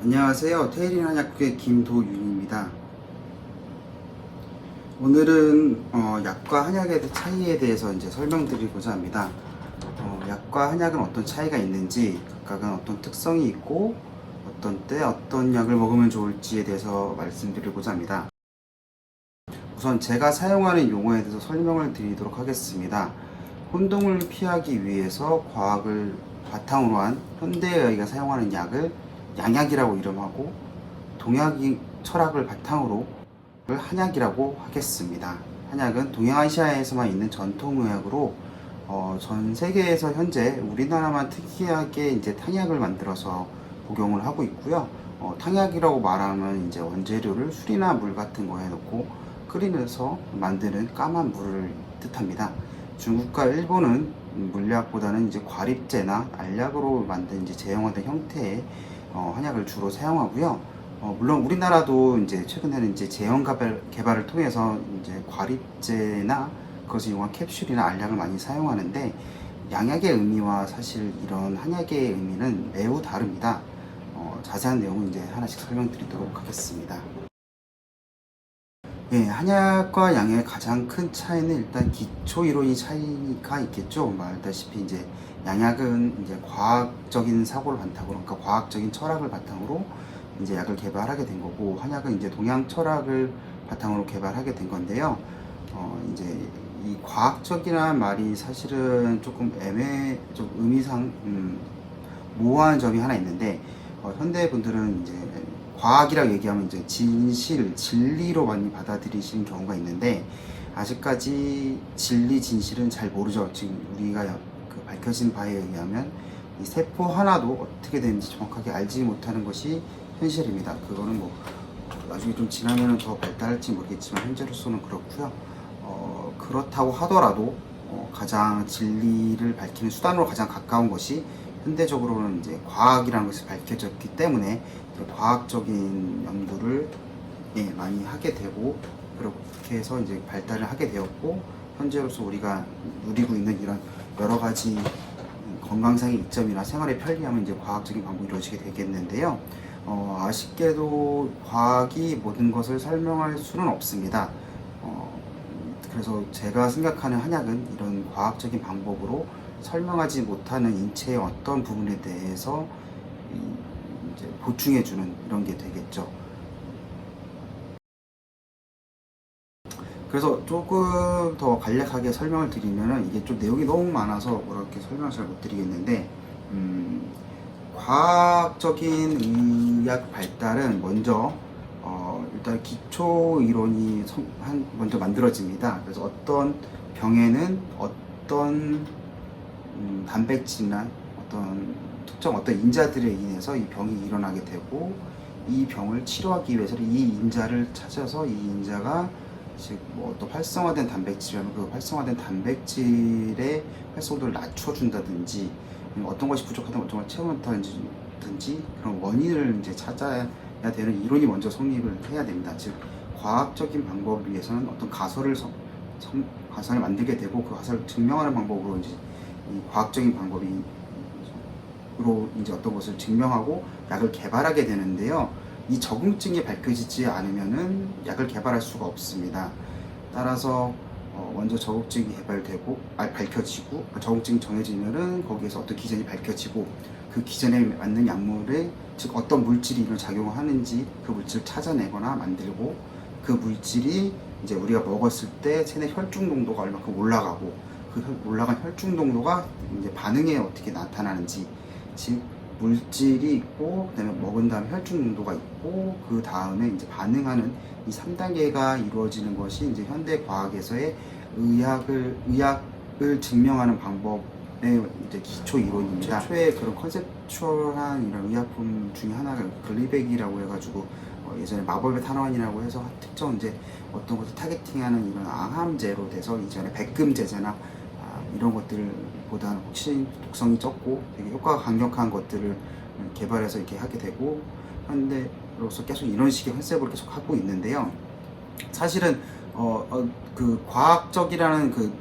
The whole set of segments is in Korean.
안녕하세요. 테일인 한약국의 김도윤입니다. 오늘은 약과 한약의 차이에 대해서 이제 설명드리고자 합니다. 약과 한약은 어떤 차이가 있는지, 각각은 어떤 특성이 있고, 어떤 때 어떤 약을 먹으면 좋을지에 대해서 말씀드리고자 합니다. 우선 제가 사용하는 용어에 대해서 설명을 드리도록 하겠습니다. 혼동을 피하기 위해서 과학을 바탕으로 한 현대의학이 사용하는 약을 양약이라고 이름하고, 동양이 철학을 바탕으로 한약이라고 하겠습니다. 한약은 동양아시아에서만 있는 전통의학으로 전 세계에서 현재 우리나라만 특이하게 이제 탕약을 만들어서 복용을 하고 있고요. 탕약이라고 말하면 이제 원재료를 술이나 물 같은 거에 넣고 끓이면서 만드는 까만 물을 뜻합니다. 중국과 일본은 물약보다는 이제 과립제나 알약으로 만든 이제 재형화된 형태의 한약을 주로 사용하고요. 물론 우리나라도 이제 최근에는 이제 제형 개발을 통해서 이제 과립제나 그것을 이용한 캡슐이나 알약을 많이 사용하는데, 양약의 의미와 사실 이런 한약의 의미는 매우 다릅니다. 자세한 내용은 이제 하나씩 설명드리도록 하겠습니다. 예, 한약과 양의 가장 큰 차이는 일단 기초 이론이 차이가 있겠죠. 말다시피 이제 양약은 이제 과학적인 사고를 바탕으로, 그러니까 과학적인 철학을 바탕으로 이제 약을 개발하게 된 거고, 한약은 이제 동양 철학을 바탕으로 개발하게 된 건데요. 이제 이 과학적이라는 말이 사실은 조금 좀 의미상 모호한 점이 하나 있는데, 현대 분들은 이제 과학이라고 얘기하면 이제 진실, 진리로 많이 받아들이시는 경우가 있는데, 아직까지 진리, 진실은 잘 모르죠. 지금 우리가 그 밝혀진 바에 의하면 이 세포 하나도 어떻게 되는지 정확하게 알지 못하는 것이 현실입니다. 그거는 뭐 나중에 좀 지나면 더 발달할지 모르겠지만 현재로서는 그렇고요. 그렇다고 하더라도 가장 진리를 밝히는 수단으로 가장 가까운 것이 현대적으로는 이제 과학이라는 것이 밝혀졌기 때문에 과학적인 연구를 많이 하게 되고, 그렇게 해서 이제 발달을 하게 되었고, 현재로서 우리가 누리고 있는 이런 여러 가지 건강상의 이점이나 생활의 편리함은 이제 과학적인 방법이 이루어지게 되겠는데요. 아쉽게도 과학이 모든 것을 설명할 수는 없습니다. 그래서 제가 생각하는 한약은 이런 과학적인 방법으로 설명하지 못하는 인체의 어떤 부분에 대해서 이제 보충해주는 이런 게 되겠죠. 그래서 조금 더 간략하게 설명을 드리면은, 이게 좀 내용이 너무 많아서 그렇게 설명을 잘 못 드리겠는데, 과학적인 의학 발달은 먼저 일단 기초 이론이 먼저 만들어집니다. 그래서 어떤 병에는 어떤 단백질이나 어떤 인자들에 인해서 이 병이 일어나게 되고, 이 병을 치료하기 위해서 이 인자를 찾아서 이 인자가 즉 뭐 또 활성화된 단백질이라면 그 활성화된 단백질의 활성도를 낮춰준다든지, 어떤 것이 부족하다면 어떤 걸 채워넣다든지 그런 원인을 이제 찾아야 되는 이론이 먼저 성립을 해야 됩니다. 즉 과학적인 방법을 위해서는 어떤 가설을 만들게 되고, 그 가설을 증명하는 방법으로 이제 이 과학적인 방법으로 이제 어떤 것을 증명하고 약을 개발하게 되는데요. 이 적응증이 밝혀지지 않으면은 약을 개발할 수가 없습니다. 따라서 먼저 적응증이 밝혀지고, 적응증이 정해지면은 거기에서 어떤 기전이 밝혀지고, 그 기전에 맞는 약물에 즉 어떤 물질이 이런 작용을 하는지 그 물질을 찾아내거나 만들고, 그 물질이 이제 우리가 먹었을 때 체내 혈중 농도가 얼마큼 올라가고, 그 올라간 혈중 농도가 이제 반응에 어떻게 나타나는지, 즉 물질이 있고, 그다음에 먹은 다음 혈중 농도가 있고, 그 다음에 이제 반응하는 이 3단계가 이루어지는 것이 이제 현대 과학에서의 의학을 증명하는 방법의 이제 기초 이론입니다. 최초의 그런 컨셉추얼한 이런 의약품 중에 하나가 글리백이라고 해가지고, 예전에 마법의 탄환이라고 해서 특정 이제 어떤 것을 타겟팅하는 이런 항암제로 돼서, 이전에 백금제제나 이런 것들보다는 훨씬 독성이 적고 되게 효과가 강력한 것들을 개발해서 이렇게 하게 되고, 현대로서 계속 이런 식의 컨셉을 계속 하고 있는데요. 사실은 그 과학적이라는 그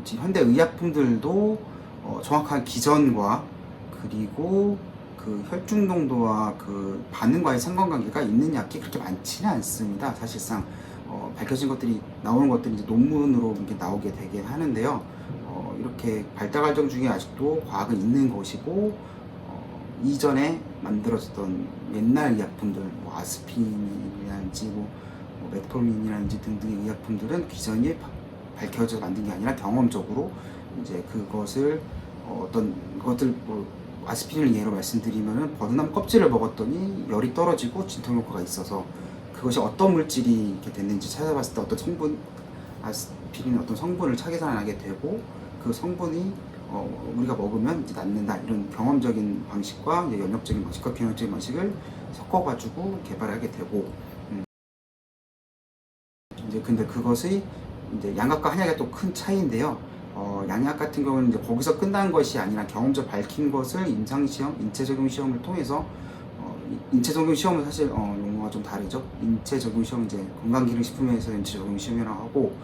현대 의약품들도 정확한 기전과, 그리고 그 혈중 농도와 그 반응과의 상관관계가 있는 약이 그렇게 많지는 않습니다. 사실상 밝혀진 것들이 나오는 것들이 이제 논문으로 이렇게 나오게 되긴 하는데요. 이렇게 발달 과정 중에 아직도 과학은 있는 것이고 이전에 만들어졌던 옛날 의약품들, 뭐 아스피린이라든지 뭐 메트포민이라든지 등등의 의약품들은 기전이 밝혀져 만든 게 아니라 경험적으로 이제 그것을 어떤 것들 뭐 아스피린을 예로 말씀드리면은 버드나무 껍질을 먹었더니 열이 떨어지고 진통 효과가 있어서 그것이 어떤 물질이 이렇게 됐는지 찾아봤을 때 어떤 성분, 아스피린 어떤 성분을 착해산하게 되고 그 성분이 우리가 먹으면 이제 낫는다, 이런 경험적인 방식과 이제 연역적인 방식과 경험적인 방식을 섞어가지고 개발하게 되고 이제 근데 그것이 이제 양약과 한약의 또 큰 차이인데요. 양약 같은 경우는 이제 거기서 끝난 것이 아니라 경험적 밝힌 것을 임상시험, 인체적용 시험을 통해서 인체적용 시험은 사실 용어가 좀 다르죠. 인체적용 시험은 이제 건강기능식품에서 인체적용 시험이라고 하고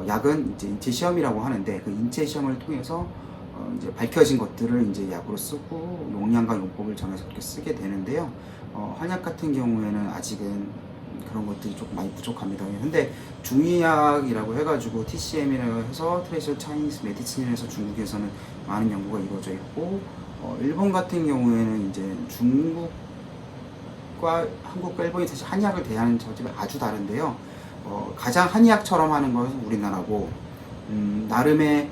약은 이제 인체 시험이라고 하는데 그 인체 시험을 통해서 이제 밝혀진 것들을 이제 약으로 쓰고 용량과 용법을 정해서 그렇게 쓰게 되는데요. 한약 같은 경우에는 아직은 그런 것들이 조금 많이 부족합니다. 근데 중의학이라고 해가지고 TCM이라고 해서 트레디셔널 차이니스 메디슨이라고 해서 중국에서는 많은 연구가 이루어져 있고 일본 같은 경우에는 이제 중국과 한국과 일본이 사실 한의학을 대하는 점이 아주 다른데요. 가장 한의학처럼 하는 것은 우리나라고 나름의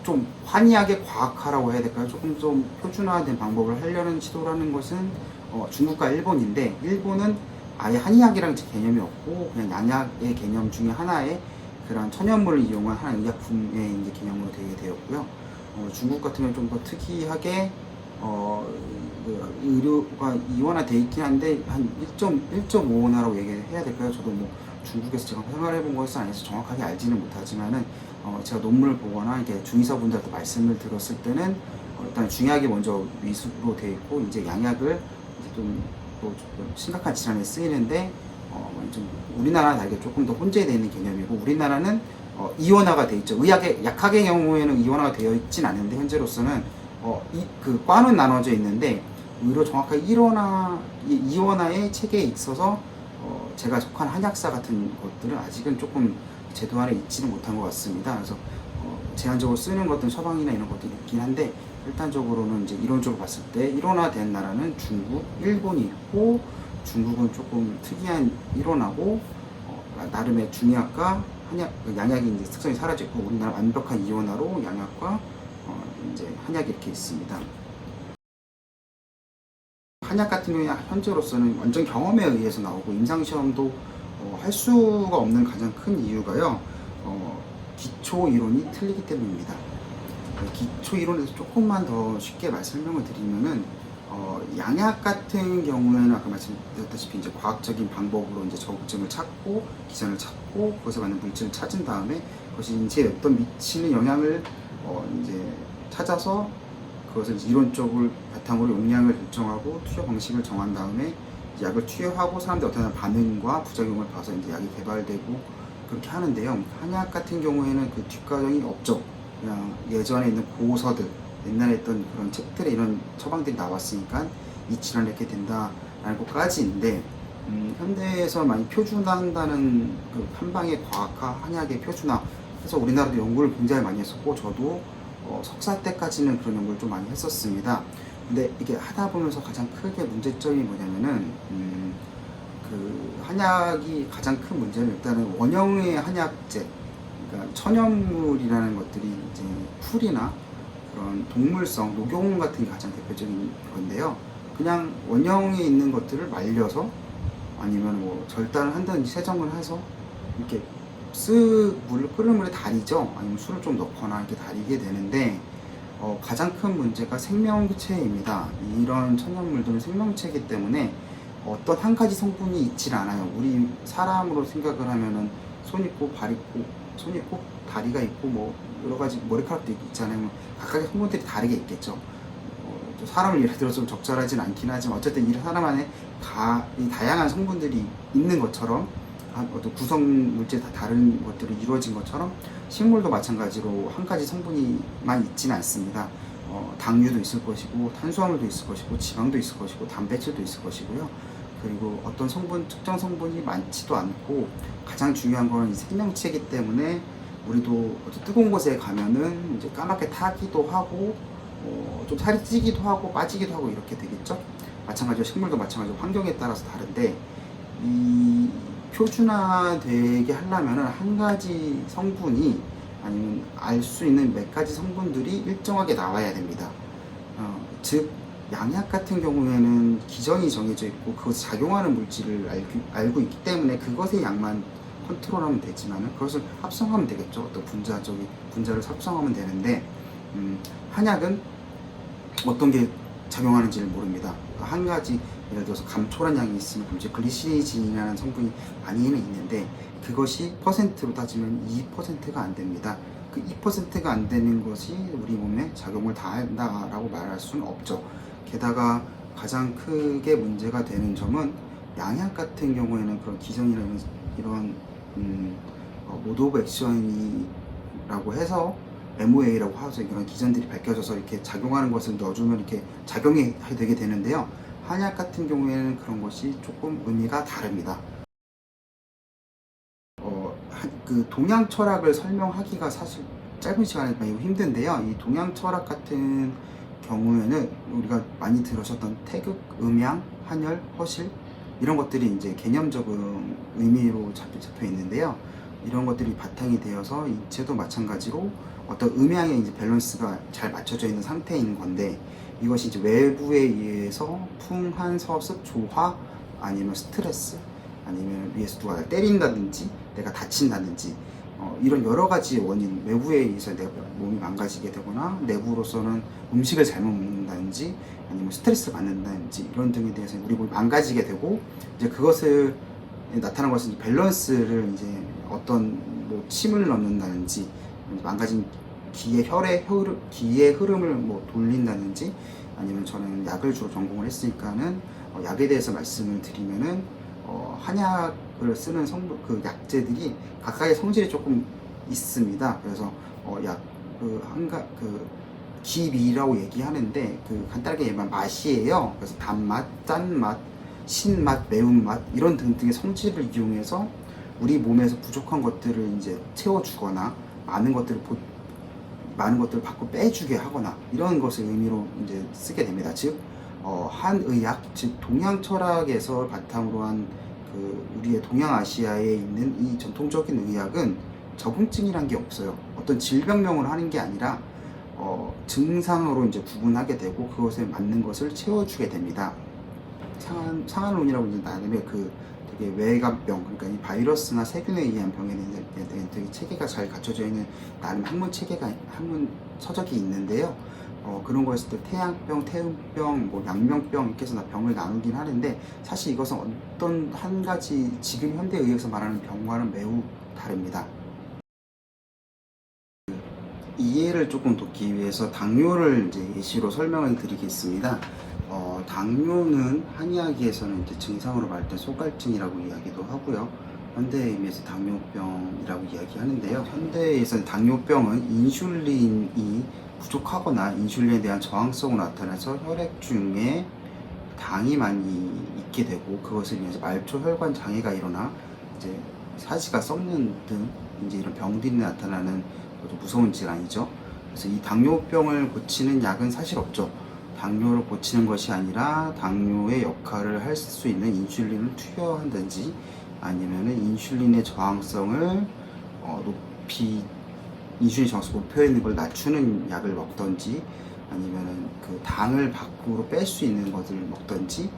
좀 한의학의 과학화라고 해야 될까요? 조금 좀 표준화된 방법을 하려는 시도를 하는 것은 중국과 일본인데, 일본은 아예 한의학이라는 개념이 없고 그냥 양약의 개념 중에 하나의 그런 천연물을 이용한 하나의 의약품의 이제 개념으로 되게 되었고요. 중국 같은 경우는 좀 더 특이하게 그 의료가 이원화되어 있긴 한데 한 1.5원화라고 얘기해야 될까요? 저도 뭐 중국에서 제가 생활해 본 것은 아니어서 정확하게 알지는 못하지만은 제가 논문을 보거나 이렇게 중의사분들한테 말씀을 들었을 때는 일단 중약이 먼저 위수로 되어 있고 이제 양약을 이제 좀 심각한 질환에 쓰이는데 좀 우리나라와 다르게 조금 더 혼재되어 있는 개념이고, 우리나라는 이원화가 되어 있죠. 의학의 약학의 경우에는 이원화가 되어 있진 않은데 현재로서는 그 과는 나눠져 있는데 의료 정확하게 1원화, 2원화의 체계에 있어서 제가 속한 한약사 같은 것들은 아직은 조금 제도 안에 있지는 못한 것 같습니다. 그래서 제한적으로 쓰는 것들은 처방이나 이런 것들이 있긴 한데 일단적으로는 이제 이론적으로 봤을 때 1원화된 나라는 중국, 일본이 있고, 중국은 조금 특이한 1원화고 나름의 중의학과 한약, 양약이 이제 특성이 사라졌고 우리나라 완벽한 2원화로 양약과 이제 한약이 이렇게 있습니다. 한약 같은 경우에 현재로서는 완전 경험에 의해서 나오고 임상시험도 할 수가 없는 가장 큰 이유가요. 기초 이론이 틀리기 때문입니다. 기초 이론에서 조금만 더 쉽게 설명을 드리면은 양약 같은 경우에는 아까 말씀드렸다시피 이제 과학적인 방법으로 이제 저울증을 찾고 기전을 찾고 그것에 맞는 물질을 찾은 다음에 그것이 인체에 어떤 미치는 영향을 이제 찾아서 그것을 이론적을 바탕으로 용량을 결정하고 투여 방식을 정한 다음에 약을 투여하고 사람들이 어떤 반응과 부작용을 봐서 이제 약이 개발되고 그렇게 하는데요. 한약 같은 경우에는 그 뒷과정이 없죠. 그냥 예전에 있는 고서들, 옛날에 있던 그런 책들에 이런 처방들이 나왔으니까 이 질환이 이렇게 된다라는 것까지인데 현대에서 많이 표준화한다는 그 한방의 과학화, 한약의 표준화 해서 우리나라도 연구를 굉장히 많이 했었고 저도 석사 때까지는 그런 연구를 좀 많이 했었습니다. 근데 이게 하다 보면서 가장 크게 문제점이 뭐냐면은 그 한약이 가장 큰 문제는 일단은 원형의 한약재, 그러니까 천연물이라는 것들이 이제 풀이나 그런 동물성, 녹용 같은 게 가장 대표적인 건데요. 그냥 원형에 있는 것들을 말려서 아니면 뭐 절단을 한다든지 세정을 해서 이렇게 물을 끓는 물에 달이죠. 아니면 술을 좀 넣거나 이렇게 달이게 되는데 가장 큰 문제가 생명체입니다. 이런 천연물들은 생명체이기 때문에 어떤 한 가지 성분이 있질 않아요. 우리 사람으로 생각을 하면은 손 있고 발 있고 손 있고 다리가 있고 뭐 여러 가지 머리카락도 있잖아요. 각각의 성분들이 다르게 있겠죠. 사람을 예를 들어서 좀 적절하진 않긴 하지만 어쨌든 이 사람 안에 이 다양한 성분들이 있는 것처럼 어떤 구성 물질 다 다른 것들이 이루어진 것처럼 식물도 마찬가지로 한 가지 성분이만 있지는 않습니다. 당류도 있을 것이고 탄수화물도 있을 것이고 지방도 있을 것이고 단백질도 있을 것이고요. 그리고 어떤 특정 성분이 많지도 않고 가장 중요한 거는 이 생명체이기 때문에 우리도 뜨거운 곳에 가면은 이제 까맣게 타기도 하고 좀 살이 찌기도 하고 빠지기도 하고 이렇게 되겠죠. 마찬가지로 식물도 마찬가지로 환경에 따라서 다른데 이 표준화되게 하려면은 한 가지 성분이 아니면 알 수 있는 몇 가지 성분들이 일정하게 나와야 됩니다. 즉 양약 같은 경우에는 기전이 정해져 있고 그것을 작용하는 물질을 알고 있기 때문에 그것의 양만 컨트롤하면 되지만 그것을 합성하면 되겠죠. 어떤 분자를 합성하면 되는데 한약은 어떤 게 작용하는지를 모릅니다. 한 가지 예를 들어서 감초란 양이 있으면 이제 글리시진이라는 성분이 많이는 있는데 그것이 퍼센트로 따지면 2%가 안 됩니다. 그 2%가 안 되는 것이 우리 몸에 작용을 다 한다라고 말할 수는 없죠. 게다가 가장 크게 문제가 되는 점은 양약 같은 경우에는 그런 기전이나 이런 모드 오브 액션이라고 해서 MOA라고 하죠. 이런 기전들이 밝혀져서 이렇게 작용하는 것을 넣어주면 이렇게 작용이 되게 되는데요. 한약 같은 경우에는 그런 것이 조금 의미가 다릅니다. 그 동양 철학을 설명하기가 사실 짧은 시간에 매우 힘든데요. 이 동양 철학 같은 경우에는 우리가 많이 들으셨던 태극, 음양, 한열, 허실 이런 것들이 이제 개념적인 의미로 잡혀 있는데요. 이런 것들이 바탕이 되어서 인체도 마찬가지로 어떤 음양의 이제 밸런스가 잘 맞춰져 있는 상태인 건데 이것이 이제 외부에 의해서 풍한, 서습, 조화 아니면 스트레스 아니면 위에서 누가 날 때린다든지 내가 다친다든지 이런 여러 가지 원인 외부에 의해서 내 몸이 망가지게 되거나 내부로서는 음식을 잘못 먹는다든지 아니면 스트레스 받는다든지 이런 등에 대해서 우리 몸이 망가지게 되고 이제 그것을 나타난 것은 이제 밸런스를 이제 어떤 뭐 침을 넣는다든지 망가진 기의 흐름을 뭐 돌린다든지 아니면 저는 약을 주로 전공을 했으니까는 약에 대해서 말씀을 드리면은 한약을 쓰는 그 약재들이 각각의 성질이 조금 있습니다. 그래서 기미라고 얘기하는데 그 간단하게 얘기하면 맛이에요. 그래서 단맛, 짠맛, 신맛, 매운맛 이런 등등의 성질을 이용해서 우리 몸에서 부족한 것들을 이제 채워주거나 많은 것들을 밖으로 빼주게 하거나 이런 것을 의미로 이제 쓰게 됩니다. 즉 한의학, 즉 동양 철학에서 바탕으로 한 그 우리의 동양아시아에 있는 이 전통적인 의학은 적응증이란 게 없어요. 어떤 질병명을 하는 게 아니라 증상으로 이제 구분하게 되고 그것에 맞는 것을 채워주게 됩니다. 상한론이라고 이제 나름의 그 되게 외감병, 그러니까 이 바이러스나 세균에 의한 병에는 되게 체계가 잘 갖춰져 있는 나름 학문 서적이 있는데요. 그런 거 했을 때 태양병, 태음병, 뭐 양명병 이렇게 해서 병을 나누긴 하는데 사실 이것은 어떤 한 가지 지금 현대 의학에서 말하는 병과는 매우 다릅니다. 이해를 조금 돕기 위해서 당뇨를 이제 예시로 설명을 드리겠습니다. 당뇨는 한의학에서는 이제 증상으로 말할 때 소갈증이라고 이야기도 하고요. 현대에 의미에서 당뇨병이라고 이야기하는데요. 현대에서는 당뇨병은 인슐린이 부족하거나 인슐린에 대한 저항성으로 나타나서 혈액 중에 당이 많이 있게 되고 그것을 위해서 말초 혈관 장애가 일어나 이제 사지가 썩는 등 이제 이런 병들이 나타나는 무서운 질환이죠. 그래서 이 당뇨병을 고치는 약은 사실 없죠. 당뇨를 고치는 것이 아니라 당뇨의 역할을 할 수 있는 인슐린을 투여한다든지 아니면은 인슐린의 저항성을 인슐린 저항성 목표 있는 걸 낮추는 약을 먹던지 아니면은 그 당을 밖으로 뺄 수 있는 것을 먹던지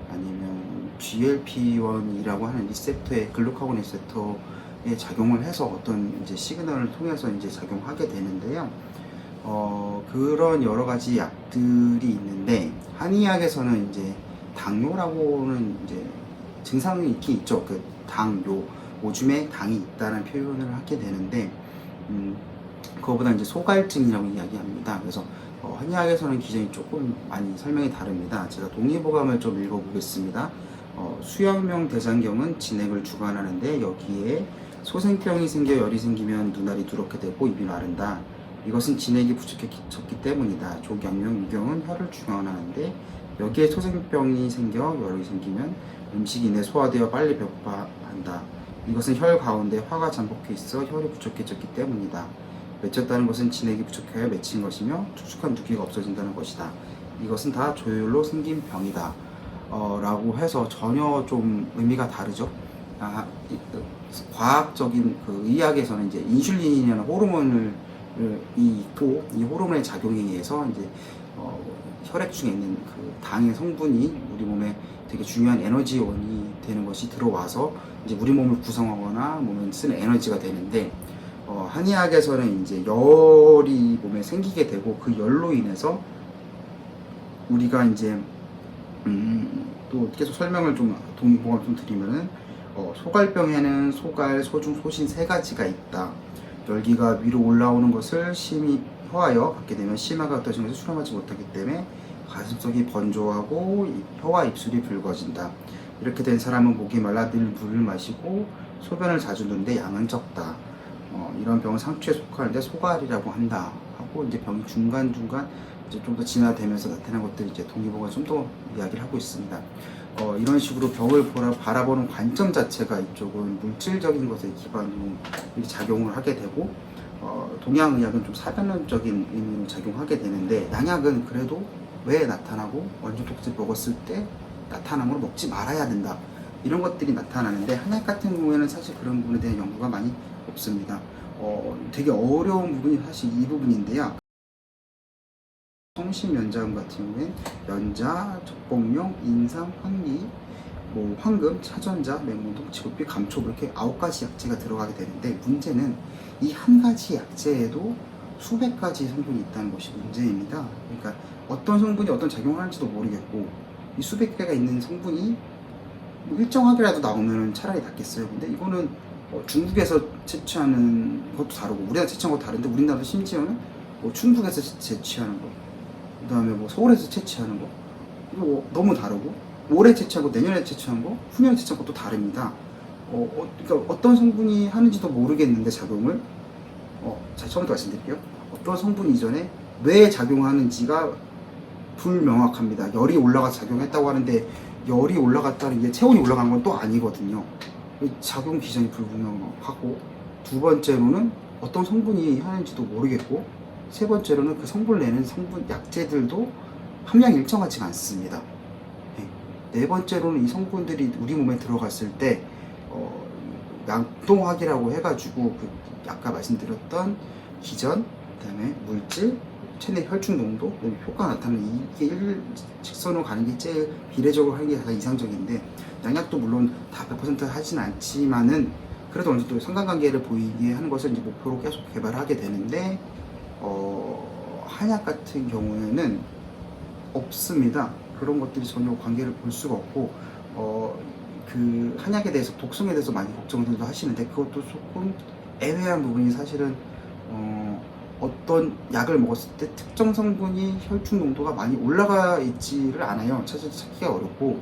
아니면 GLP-1이라고 하는 리셉터의 글루카곤 리셉터에 작용을 해서 어떤 이제 시그널을 통해서 이제 작용하게 되는데요. 그런 여러 가지 약들이 있는데 한의학에서는 이제 당뇨라고는 이제 증상이 있긴 있죠. 그 당뇨, 오줌에 당이 있다는 표현을 하게 되는데 그거보다 이제 소갈증이라고 이야기합니다. 그래서 한의학에서는 기전이 조금 많이 설명이 다릅니다. 제가 동의보감을 좀 읽어보겠습니다. 수양명 대장경은 진액을 주관하는데 여기에 소생병이 생겨 열이 생기면 눈알이 누렇게 되고 입이 마른다. 이것은 진액이 부족해졌기 때문이다. 조경용, 유경은 혈을 중화하는데 여기에 소생병이 생겨 열이 생기면 음식이 이내 소화되어 빨리 배고파한다. 이것은 혈 가운데 화가 잠복해 있어 혈이 부족해졌기 때문이다. 맺혔다는 것은 진액이 부족하여 맺힌 것이며 축축한 두께가 없어진다는 것이다. 이것은 다 조혈로 생긴 병이다. 라고 해서 전혀 좀 의미가 다르죠. 과학적인 그 의학에서는 이제 인슐린이라는 호르몬을 이 호르몬의 작용에 의해서 이제 혈액 중에 있는 그 당의 성분이 우리 몸에 되게 중요한 에너지원이 되는 것이 들어와서 이제 우리 몸을 구성하거나 몸에 쓰는 에너지가 되는데 한의학에서는 이제 열이 몸에 생기게 되고 그 열로 인해서 우리가 이제 또 계속 설명을 좀 동의봉을 좀 드리면은 소갈병에는 소갈, 소중, 소신 세 가지가 있다. 열기가 위로 올라오는 것을 심히 혀하여 받게 되면 심화가 떨어진 것을 수렴하지 못하기 때문에 가슴속이 번조하고 혀와 입술이 붉어진다. 이렇게 된 사람은 목이 말라 늘 물을 마시고 소변을 자주 누는데 양은 적다. 이런 병은 상추에 속하는데 소갈이라고 한다. 하고 이제 병이 중간중간 이제 좀 더 진화되면서 나타난 것들 이제 동의보가 좀 더 이야기를 하고 있습니다. 이런 식으로 병을 바라보는 관점 자체가 이쪽은 물질적인 것에 기반으로 작용을 하게 되고 동양의학은 좀 사변론적인 의미로 작용하게 되는데 양약은 그래도 왜 나타나고 원조 독질 먹었을 때 나타남으로 먹지 말아야 된다 이런 것들이 나타나는데 한약 같은 경우에는 사실 그런 부분에 대한 연구가 많이 없습니다. 되게 어려운 부분이 사실 이 부분인데요. 성심연자음 같은 경우엔 연자, 적봉용, 인삼, 황리, 황금, 차전자, 맹문동, 지구피, 감초 이렇게 9가지 약재가 들어가게 되는데 문제는 이 한 가지 약재에도 수백 가지 성분이 있다는 것이 문제입니다. 그러니까 어떤 성분이 어떤 작용을 하는지도 모르겠고 이 수백 개가 있는 성분이 일정하게라도 나오면 차라리 낫겠어요. 근데 이거는 중국에서 채취하는 것도 다르고 우리나라 채취하는 것도 다른데 우리나라도 심지어는 충북에서 채취하는 거 그 다음에 서울에서 채취하는 거 이거 너무 다르고 올해 채취하고 내년에 채취한 거 후년에 채취한 것도 다릅니다. 그러니까 어떤 성분이 하는지도 모르겠는데 작용을 자 처음부터 말씀드릴게요. 어떤 성분이 이전에 왜 작용하는지가 불명확합니다. 열이 올라가서 작용했다고 하는데 열이 올라갔다는 게 체온이 올라간 건 또 아니거든요. 작용 기전이 불분명하고 두 번째로는 어떤 성분이 하는지도 모르겠고 세 번째로는 그 성분을 내는 성분 약재들도 함량이 일정하지가 않습니다. 네 번째로는 이 성분들이 우리 몸에 들어갔을 때 양동학이라고 해가지고 그 아까 말씀드렸던 기전, 그 다음에 물질, 체내 혈중 농도, 효과가 나타나는 이게 일직선으로 가는 게 제일 비례적으로 하는 게 가장 이상적인데 양약도 물론 다 100% 하진 않지만은 그래도 어느 정도 상관관계를 보이게 하는 것을 이제 목표로 계속 개발하게 되는데 한약 같은 경우에는 없습니다. 그런 것들이 전혀 관계를 볼 수가 없고 그 한약에 대해서 독성에 대해서 많이 걱정들도 하시는데 그것도 조금 애매한 부분이 사실은 어떤 약을 먹었을 때 특정 성분이 혈중 농도가 많이 올라가 있지를 않아요. 찾기가 어렵고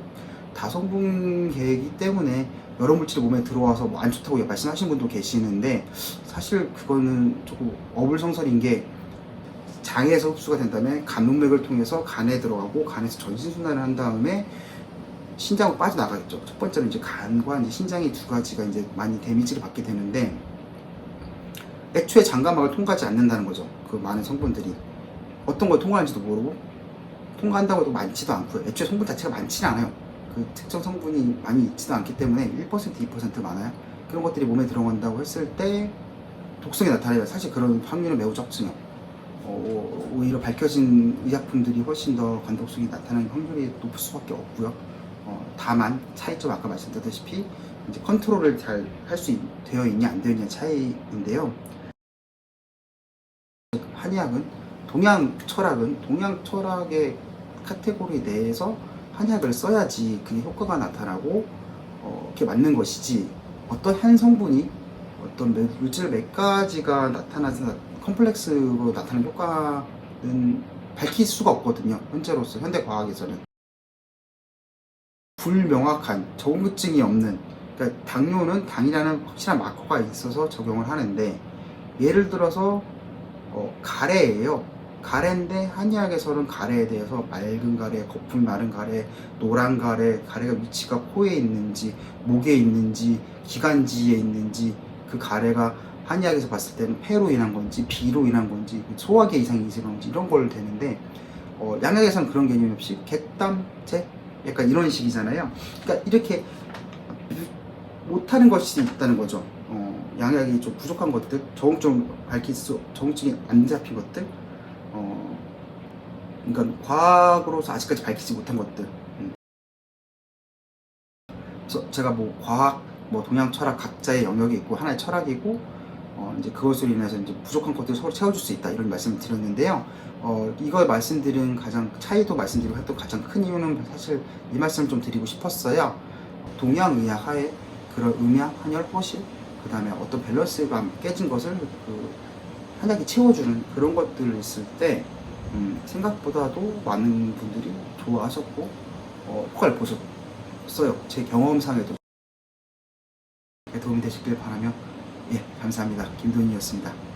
다성분계이기 때문에 여러 물질이 몸에 들어와서 안 좋다고 말씀하시는 분도 계시는데 사실 그거는 조금 어불성설인 게 장에서 흡수가 된 다음에 간문맥을 통해서 간에 들어가고 간에서 전신순환을 한 다음에 신장으로 빠져나가겠죠. 첫 번째는 이제 간과 이제 신장이 두 가지가 이제 많이 데미지를 받게 되는데 애초에 장과막을 통과하지 않는다는 거죠. 그 많은 성분들이 어떤 걸 통과하는지도 모르고 통과한다고 해도 많지도 않고 애초에 성분 자체가 많지는 않아요. 그 특정 성분이 많이 있지도 않기 때문에 1%, 2% 많아요. 그런 것들이 몸에 들어간다고 했을 때 독성이 나타나요. 사실 그런 확률은 매우 적지요. 오히려 밝혀진 의약품들이 훨씬 더 관독성이 나타나는 확률이 높을 수밖에 없고요. 다만 차이점 아까 말씀드렸다시피 이제 컨트롤을 잘 할 수 되어 있냐 안 되어 있냐 차이인데요. 한의학은 동양 철학의 카테고리 내에서 한약을 써야지 그게 효과가 나타나고 그게 맞는 것이지 어떤 한 성분이 어떤 물질 몇 가지가 나타나서 컴플렉스로 나타나는 효과는 밝힐 수가 없거든요. 현재로서 현대 과학에서는 불명확한 적응증이 없는 그러니까 당뇨는 당이라는 확실한 마커가 있어서 적용을 하는데 예를 들어서 가래예요. 가래인데 한의학에서는 가래에 대해서 맑은 가래, 거품 마른 가래, 노란 가래, 가래가 위치가 코에 있는지, 목에 있는지, 기관지에 있는지, 그 가래가 한의학에서 봤을 때는 폐로 인한 건지, 비로 인한 건지, 소화기 이상이 있는 건지 이런 걸 되는데, 양약에서는 그런 개념이 없이 객담제 약간 이런 식이잖아요. 그러니까 이렇게 못하는 것이 있다는 거죠. 양약이 좀 부족한 것들, 정증이 안 잡힌 것들, 그러니까 과학으로서 아직까지 밝히지 못한 것들. 그래서 제가 뭐 과학, 뭐 동양 철학 각자의 영역이 있고 하나의 철학이고, 이제 그것으로 인해서 이제 부족한 것들을 서로 채워줄 수 있다 이런 말씀을 드렸는데요. 이걸 말씀드린 가장 차이도 말씀드리고 했던 가장 큰 이유는 사실 이 말씀을 좀 드리고 싶었어요. 동양의학 하에 그런 음양, 한열, 허실, 그 다음에 어떤 밸런스가 깨진 것을 한약이 채워주는 그런 것들을 있을 때 생각보다도 많은 분들이 좋아하셨고 효과를 보셨어요. 제 경험상에도 도움이 되시길 바라며 감사합니다. 김도인이었습니다.